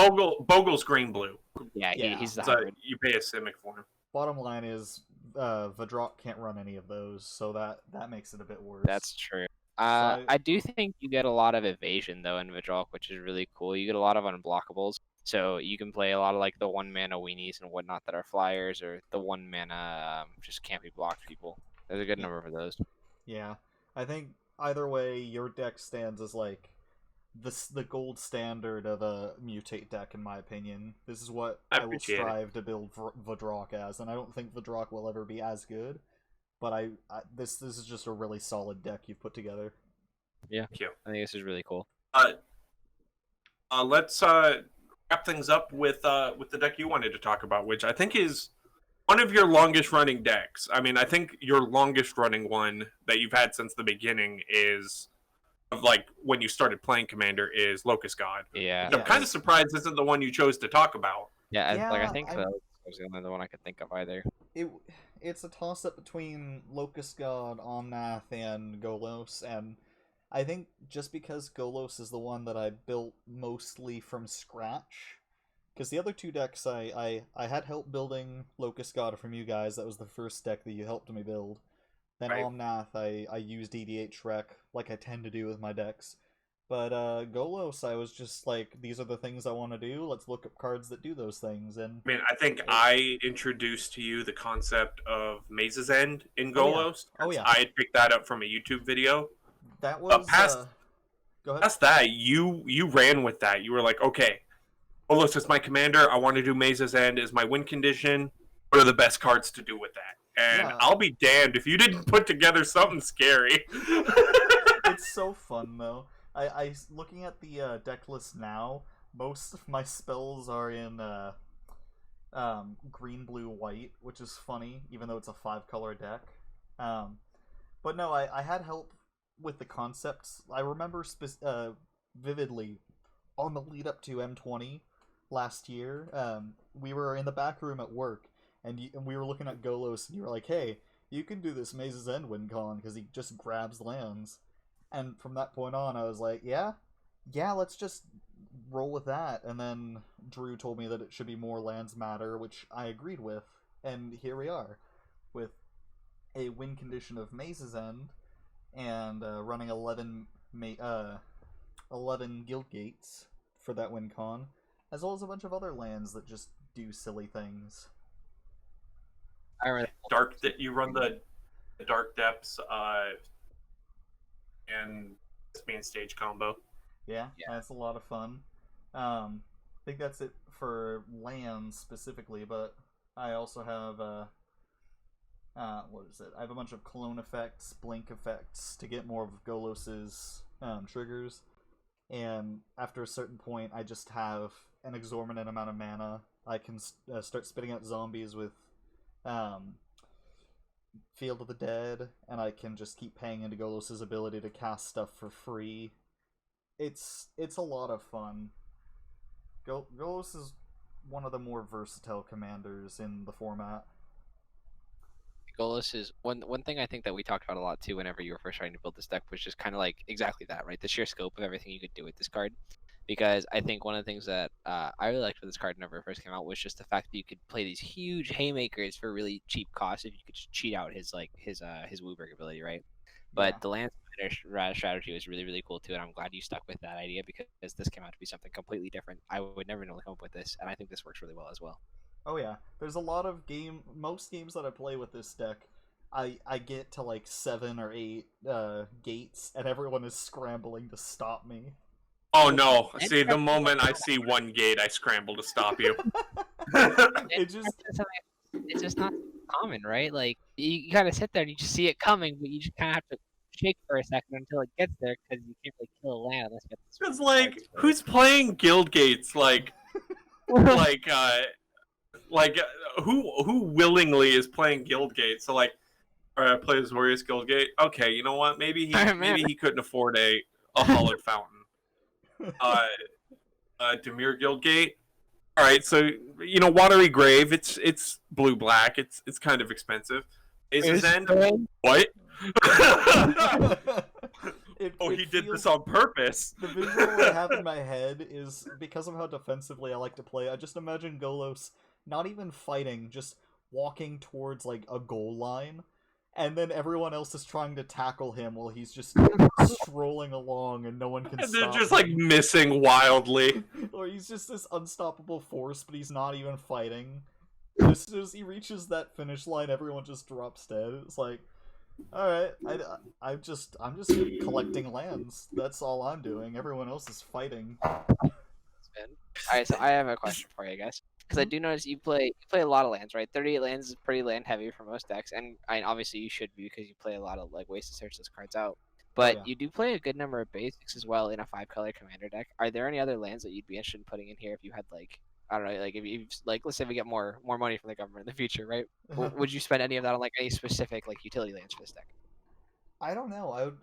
[SPEAKER 1] Bogle's green-blue.
[SPEAKER 3] Yeah,
[SPEAKER 2] Yeah.
[SPEAKER 3] he's the
[SPEAKER 1] So
[SPEAKER 3] hybrid.
[SPEAKER 1] you pay a Simic for him.
[SPEAKER 2] Bottom line is, Vadrok can't run any of those, so that makes it a bit worse.
[SPEAKER 3] That's true. I do think you get a lot of evasion though in Vidrock, which is really cool. You get a lot of unblockables, so you can play a lot of like the 1-mana weenies and whatnot that are flyers, or the 1-mana just can't be blocked people. There's a good number of those.
[SPEAKER 2] Yeah, I think either way, your deck stands as like the gold standard of a mutate deck, in my opinion. This is what I will strive to build Vadrok as, and I don't think Vadrok will ever be as good. But this is just a really solid deck you've put together.
[SPEAKER 3] Yeah, I think this is really cool.
[SPEAKER 1] Let's wrap things up with the deck you wanted to talk about, which I think is one of your longest running decks. I mean, I think your longest running one that you've had since the beginning is of like when you started playing Commander is Locust God.
[SPEAKER 3] Yeah,
[SPEAKER 1] I'm kind of surprised isn't the one you chose to talk about.
[SPEAKER 3] Yeah, I think that was the only one I could think of either.
[SPEAKER 2] It's a toss-up between Locust God, Omnath, and Golos, and I think just because Golos is the one that I built mostly from scratch, because the other two decks I had help building Locust God from you guys. That was the first deck that you helped me build. Then right. Omnath I used EDH Rec, like I tend to do with my decks. But Golos, I was just like, these are the things I want to do. Let's look up cards that do those things. And
[SPEAKER 1] I mean, I think I introduced to you the concept of Maze's End in Golos.
[SPEAKER 2] Oh yeah.
[SPEAKER 1] I had picked that up from a YouTube video.
[SPEAKER 2] That was
[SPEAKER 1] go ahead. Past that, you ran with that. You were like, okay, Golos is my commander. I want to do Maze's End as my win condition. What are the best cards to do with that? And yeah. I'll be damned if you didn't put together something scary.
[SPEAKER 2] It's so fun though. I looking at the deck list now, most of my spells are in green, blue, white, which is funny, even though it's a 5-color deck. But no, I had help with the concepts. I remember vividly on the lead up to M20 last year. We were in the back room at work, and we were looking at Golos, and you were like, "Hey, you can do this Maze's End win con because he just grabs lands." And from that point on, I was like, yeah, let's just roll with that. And then Drew told me that it should be more lands matter, which I agreed with. And here we are, with a win condition of Maze's End, and running 11 Guild Gates for that win con, as well as a bunch of other lands that just do silly things.
[SPEAKER 1] You run the Dark Depths, and this main stage combo.
[SPEAKER 2] Yeah, that's a lot of fun. I think that's it for lands specifically, but I also have what is it? I have a bunch of clone effects, blink effects to get more of Golos's triggers, and after a certain point, I just have an exorbitant amount of mana. I can start spitting out zombies with Field of the Dead, and I can just keep paying into Golos's ability to cast stuff for free. It's a lot of fun. Golos is one of the more versatile commanders in the format.
[SPEAKER 3] Golos is one thing I think that we talked about a lot too whenever you were first trying to build this deck was just kind of like exactly that, right? The sheer scope of everything you could do with this card. Because I think one of the things that I really liked with this card whenever it first came out was just the fact that you could play these huge haymakers for really cheap cost if you could just cheat out his Wooburg ability, right? But the land strategy was really, really cool too, and I'm glad you stuck with that idea because this came out to be something completely different. I would never normally come up with this, and I think this works really well as well.
[SPEAKER 2] Oh yeah, there's a lot of most games that I play with this deck, I get to like 7 or 8 gates, and everyone is scrambling to stop me.
[SPEAKER 1] Oh no! See, the moment I see one gate, I scramble to stop you.
[SPEAKER 3] It's just not common, right? Like, you gotta sit there and you just see it coming, but you just kind of have to shake for a second until it gets there, because you can't really kill a land unless you get
[SPEAKER 1] It's like, who's playing Guild Gates? Like, who willingly is playing Guild Gates? So, like, All right, I play as Warriors Guildgate. Okay, you know what? Maybe he couldn't afford a hollowed fountain. Demir Guildgate. All right, so Watery Grave. It's blue black. It's kind of expensive. Ace's End. What? He did this on purpose.
[SPEAKER 2] The visual I have in my head is, because of how defensively I like to play, I just imagine Golos not even fighting, just walking towards like a goal line, and then everyone else is trying to tackle him while he's just strolling along and no one can stop him.
[SPEAKER 1] They're just like missing wildly.
[SPEAKER 2] Or he's just this unstoppable force, but he's not even fighting. As soon as he reaches that finish line, everyone just drops dead. It's like, all right, I'm just collecting lands. That's all I'm doing. Everyone else is fighting.
[SPEAKER 3] Alright, so I have a question for you guys, because I do notice you play a lot of lands, right? 38 lands is pretty land heavy for most decks, and obviously you should be, because you play a lot of like ways to search those cards out. But you do play a good number of basics as well in a 5-color commander deck. Are there any other lands that you'd be interested in putting in here if you had like, I don't know, like if you like, let's say we get more money from the government in the future, right? Would you spend any of that on like any specific like utility lands for this deck?
[SPEAKER 2] I don't know. I would.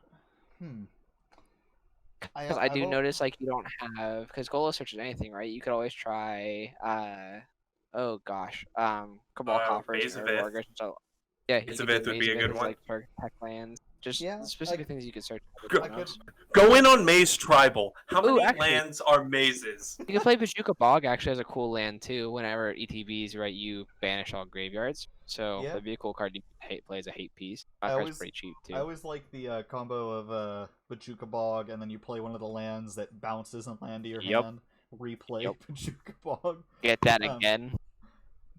[SPEAKER 3] Because I do notice like you don't have, because Golos searches anything, right? You could always try oh gosh, Cabal Coffers or Wargers. So yeah,
[SPEAKER 1] Maze would be a good one.
[SPEAKER 3] Like for tech lands. Just specific things you could search.
[SPEAKER 1] Go in on Maze Tribal. How many lands are mazes?
[SPEAKER 3] You can play Bajuka Bog actually as a cool land too. Whenever ETBs, right, you banish all graveyards. So that'd be a cool card you play as a hate piece. That card's pretty cheap too.
[SPEAKER 2] I always like the combo of Bajuka Bog, and then you play one of the lands that bounces and land to your hand. Replay Bajuka Bog.
[SPEAKER 3] Get that again.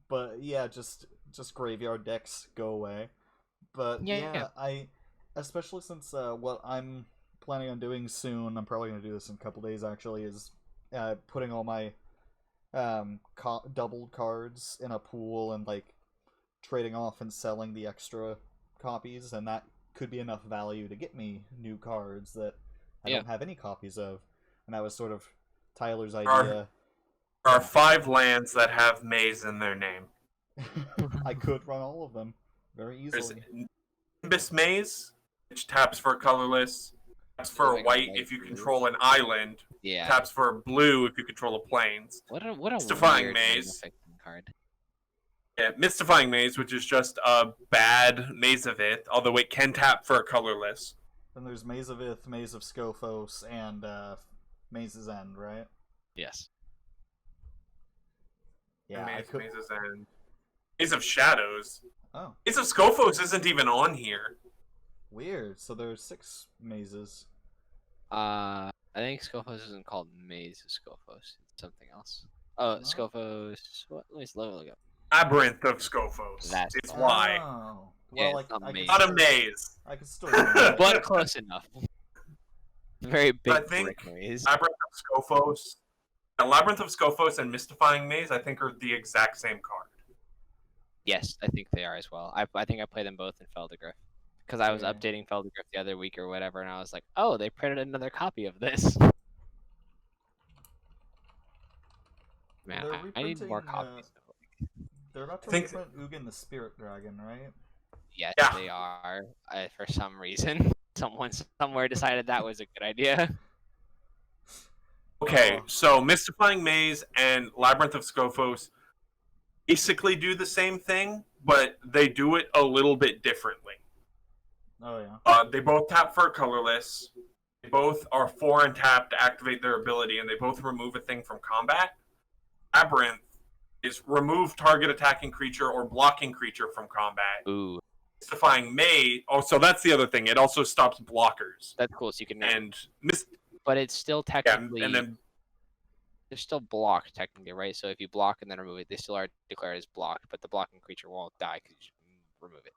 [SPEAKER 2] But yeah, just graveyard decks go away. But especially since what I'm planning on doing soon, I'm probably going to do this in a couple days actually, is putting all my doubled cards in a pool and like trading off and selling the extra copies, and that could be enough value to get me new cards that I don't have any copies of. And that was sort of Tyler's idea.
[SPEAKER 1] There are 5 lands that have Maze in their name.
[SPEAKER 2] I could run all of them very easily.
[SPEAKER 1] There's Nimbus Maze, which taps for colorless, taps for white if you control an island, taps for blue if you control a plains.
[SPEAKER 3] What a
[SPEAKER 1] Mystifying Maze
[SPEAKER 3] card.
[SPEAKER 1] Yeah, Mystifying Maze, which is just a bad Maze of It, although it can tap for a colorless.
[SPEAKER 2] Then there's Maze of Ith, Maze of Skophos, and Maze's End, right?
[SPEAKER 3] Yes.
[SPEAKER 2] Yeah,
[SPEAKER 1] Maze's End. Maze of Shadows.
[SPEAKER 2] Oh.
[SPEAKER 1] Maze of Skophos isn't even on here.
[SPEAKER 2] Weird. So there's 6 mazes.
[SPEAKER 3] I think Skophos isn't called Maze of Skophos. It's something else. Oh, no? Skophos. What? Let me look up.
[SPEAKER 1] Labyrinth of Skophos.
[SPEAKER 3] That's
[SPEAKER 1] why.
[SPEAKER 2] Oh. Well,
[SPEAKER 3] not
[SPEAKER 1] a maze.
[SPEAKER 2] I can still
[SPEAKER 3] but close enough. Very big brick maze.
[SPEAKER 1] Labyrinth of Skophos. Labyrinth of Skophos and Mystifying Maze, I think, are the exact same card.
[SPEAKER 3] Yes, I think they are as well. I think I play them both in Feldegrif. Because I was updating Feldegrif the other week or whatever, and I was like, oh, they printed another copy of this. Man, I need more copies.
[SPEAKER 2] They're about to reprint Ugin the Spirit Dragon, right?
[SPEAKER 3] Yes, they are. For some reason, someone somewhere decided that was a good idea.
[SPEAKER 1] Okay, so Mystifying Maze and Labyrinth of Skophos basically do the same thing, but they do it a little bit differently.
[SPEAKER 2] Oh, yeah.
[SPEAKER 1] They both tap for colorless. They both are 4 and tap to activate their ability, and they both remove a thing from combat. Labyrinth is remove target attacking creature or blocking creature from combat.
[SPEAKER 3] Ooh.
[SPEAKER 1] Mystifying Maze. Oh, so that's the other thing. It also stops blockers.
[SPEAKER 3] That's cool. So you can.
[SPEAKER 1] And
[SPEAKER 3] but it's still technically.
[SPEAKER 1] Yeah, and then
[SPEAKER 3] they're still blocked technically, right? So if you block and then remove it, they still are declared as blocked, but the blocking creature won't die because you remove it.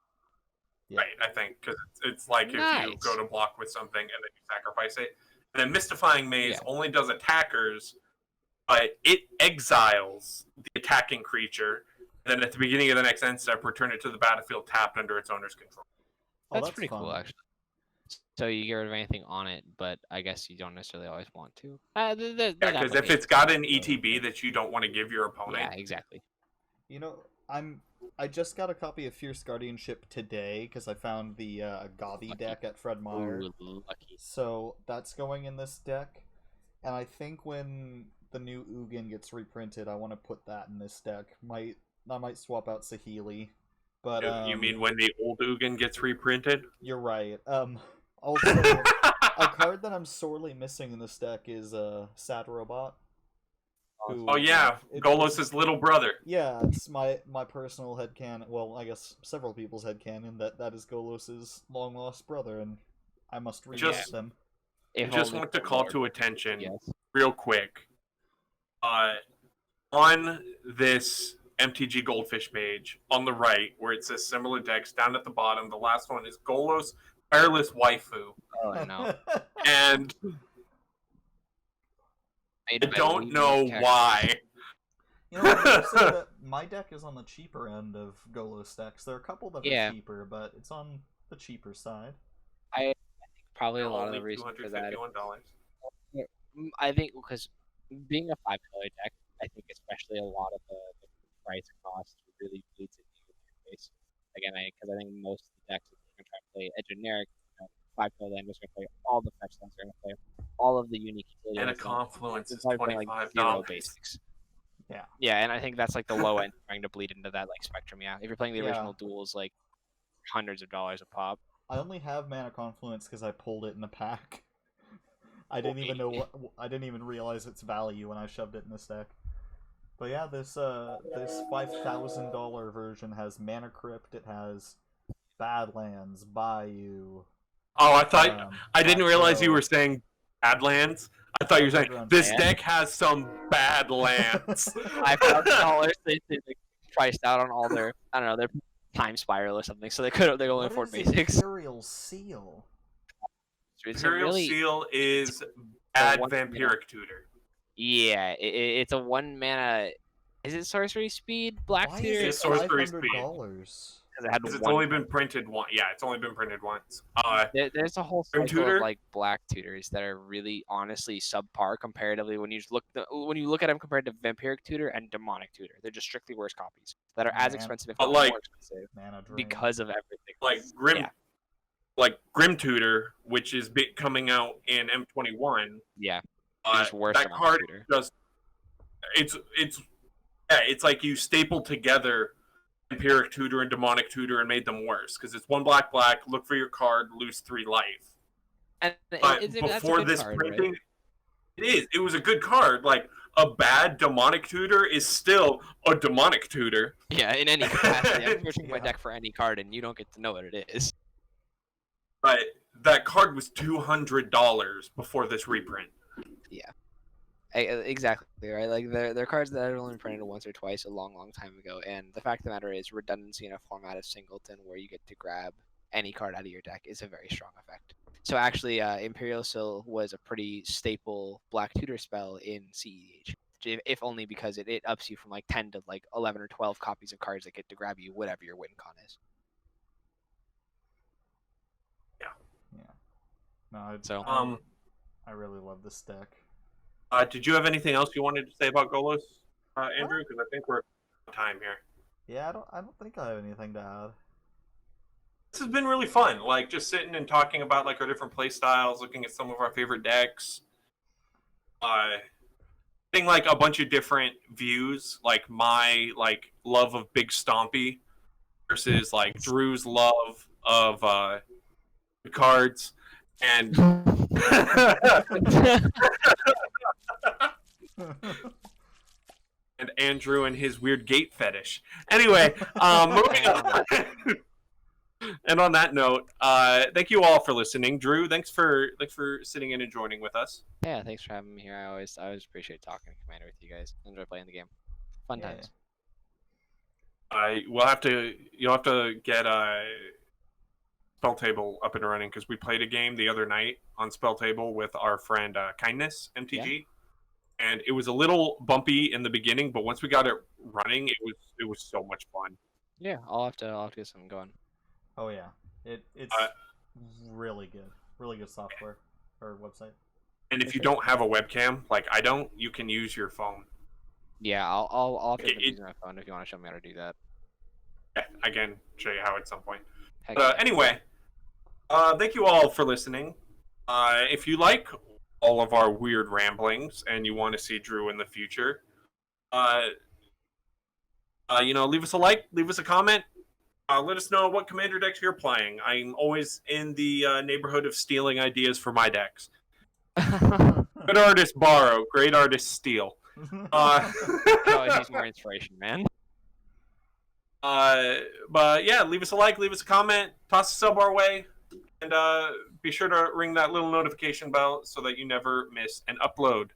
[SPEAKER 1] Yeah. Right, I think, because it's like if you go to block with something and then you sacrifice it. And then Mystifying Maze only does attackers, but it exiles the attacking creature. And then at the beginning of the next end step, return it to the battlefield tapped under its owner's control.
[SPEAKER 3] That's pretty cool, actually. So you get rid of anything on it, but I guess you don't necessarily always want to.
[SPEAKER 1] Because if it's got an ETB that you don't want to give your opponent.
[SPEAKER 3] Yeah, exactly.
[SPEAKER 2] You know, I'm I just got a copy of Fierce Guardianship today because I found the Gavi deck at Fred Meyer.
[SPEAKER 3] Ooh, lucky.
[SPEAKER 2] So that's going in this deck. And I think when the new Ugin gets reprinted, I want to put that in this deck. I might swap out Saheeli. But
[SPEAKER 1] you mean when the old Ugin gets reprinted?
[SPEAKER 2] You're right. Also, a card that I'm sorely missing in this deck is Sad Robot.
[SPEAKER 1] Oh yeah, Golos' little brother.
[SPEAKER 2] Yeah, it's my personal headcanon. Well, I guess several people's headcanon that is Golos' long lost brother, and I must reach them.
[SPEAKER 1] I just want to call to attention, real quick, on this MTG Goldfish page on the right, where it says similar decks, down at the bottom, the last one is Golos Tireless Waifu.
[SPEAKER 3] Oh no!
[SPEAKER 1] And I don't know why.
[SPEAKER 2] You know, I would say that my deck is on the cheaper end of Golos decks. There are a couple that are cheaper, but it's on the cheaper side.
[SPEAKER 3] I think probably a lot of the reason for that. I think because being a $5 deck, I think especially a lot of the price cost really bleeds into your face. Again, because I think most of the decks, if you're going to try to play a generic $5 land, is going to play all the fetch lands, they're going to play all of the unique utility.
[SPEAKER 1] And a Confluence is $25.
[SPEAKER 3] Zero basics. Yeah, and I think that's like the low end trying to bleed into that like spectrum. Yeah, if you're playing the original duels, like hundreds of dollars a pop.
[SPEAKER 2] I only have Mana Confluence because I pulled it in a pack. I didn't even know I didn't even realize its value when I shoved it in this deck. But yeah, this $5,000 version has Mana Crypt. It has Badlands, Bayou.
[SPEAKER 1] Oh, I thought I didn't realize you were saying Badlands. I thought you were saying this deck has some bad lands.
[SPEAKER 3] $5,000. They priced out on all their their Time Spiral or something, so they only afford basics.
[SPEAKER 2] Imperial Seal.
[SPEAKER 1] Imperial Seal is bad Vampiric Tutor.
[SPEAKER 3] Yeah, it's a 1 mana. Is it sorcery speed? Black Tutor?
[SPEAKER 1] It's sorcery speed. Because it's only been printed once. Yeah, it's only been printed once.
[SPEAKER 3] There's a whole cycle of like black tutors that are really honestly subpar comparatively when you look at them compared to Vampiric Tutor and Demonic Tutor. They're just strictly worse copies that are as expensive, if not more expensive, because of everything.
[SPEAKER 1] Like Grim Tutor, which is coming out in M21.
[SPEAKER 3] Yeah, it's worse.
[SPEAKER 1] That card just it's like you stapled together Vampiric Tutor and Demonic Tutor and made them worse because it's 1 black, look for your card, lose 3 life.
[SPEAKER 3] And
[SPEAKER 1] before this
[SPEAKER 3] card,
[SPEAKER 1] printing, right? It was a good card. Like a bad Demonic Tutor is still a Demonic Tutor.
[SPEAKER 3] Yeah, in any capacity. I'm searching my deck for any card and you don't get to know what it is.
[SPEAKER 1] But that card was $200 before this reprint.
[SPEAKER 3] Yeah. Exactly, right? Like they're cards that are only printed once or twice a long time ago, and the fact of the matter is redundancy in a format of Singleton where you get to grab any card out of your deck is a very strong effect. So actually, Imperial Seal was a pretty staple black tutor spell in CEDH, if only because it ups you from like 10 to like 11 or 12 copies of cards that get to grab you whatever your win con is.
[SPEAKER 2] No, I really love this deck.
[SPEAKER 1] Did you have anything else you wanted to say about Golos, Andrew? Because I think we're out of time here.
[SPEAKER 2] Yeah, I don't think I have anything to add.
[SPEAKER 1] This has been really fun. Like just sitting and talking about like our different play styles, looking at some of our favorite decks. Getting like a bunch of different views, like my love of Big Stompy versus like Drew's love of the cards. And and Andrew and his weird gate fetish. Anyway, moving on. And on that note, thank you all for listening. Drew, thanks for sitting in and joining with us.
[SPEAKER 3] Yeah, thanks for having me here. I always appreciate talking Commander with you guys. Enjoy playing the game. Fun times.
[SPEAKER 1] You'll have to get Spell Table up and running because we played a game the other night on Spell Table with our friend Kindness MTG, and it was a little bumpy in the beginning, but once we got it running, it was so much fun.
[SPEAKER 3] Yeah, I'll have to get something going.
[SPEAKER 2] Oh yeah, it's really good software or website.
[SPEAKER 1] And if you don't have a webcam, like I don't, you can use your phone.
[SPEAKER 3] Yeah, I'll have to use my phone if you want to show me how to do that.
[SPEAKER 1] again, show you how at some point.
[SPEAKER 3] Heck
[SPEAKER 1] But
[SPEAKER 3] yeah.
[SPEAKER 1] anyway, thank you all for listening. If you like all of our weird ramblings and you want to see Drew in the future, leave us a like, leave us a comment. Let us know what commander decks you're playing. I'm always in the neighborhood of stealing ideas for my decks. Good artists borrow, great artists steal.
[SPEAKER 3] Always need more inspiration, man.
[SPEAKER 1] But yeah, leave us a like, leave us a comment, toss a sub our way, and be sure to ring that little notification bell so that you never miss an upload.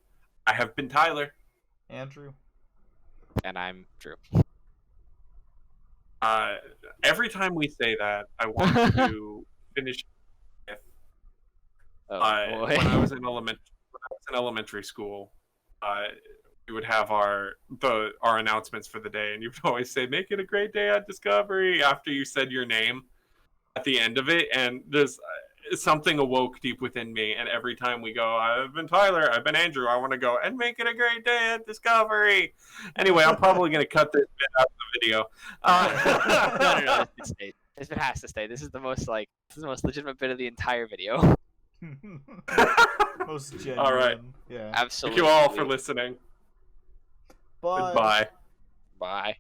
[SPEAKER 1] I have been Tyler.
[SPEAKER 2] Andrew.
[SPEAKER 3] And I'm Drew.
[SPEAKER 1] Every time we say that, I want to finish with when I was in elementary school, we would have our announcements for the day, and you would always say, "Make it a great day at Discovery" after you said your name at the end of it, and there's something awoke deep within me, and every time we go, I've been Tyler, I've been Andrew, I want to go and make it a great day at Discovery. Anyway, I'm probably going to cut this bit out of the video.
[SPEAKER 3] No, this bit has to stay. This is the most legitimate bit of the entire video.
[SPEAKER 2] Most genuine.
[SPEAKER 1] All right.
[SPEAKER 2] Yeah.
[SPEAKER 3] Absolutely.
[SPEAKER 1] Thank you all for listening.
[SPEAKER 2] Bye.
[SPEAKER 1] Goodbye.
[SPEAKER 3] Bye.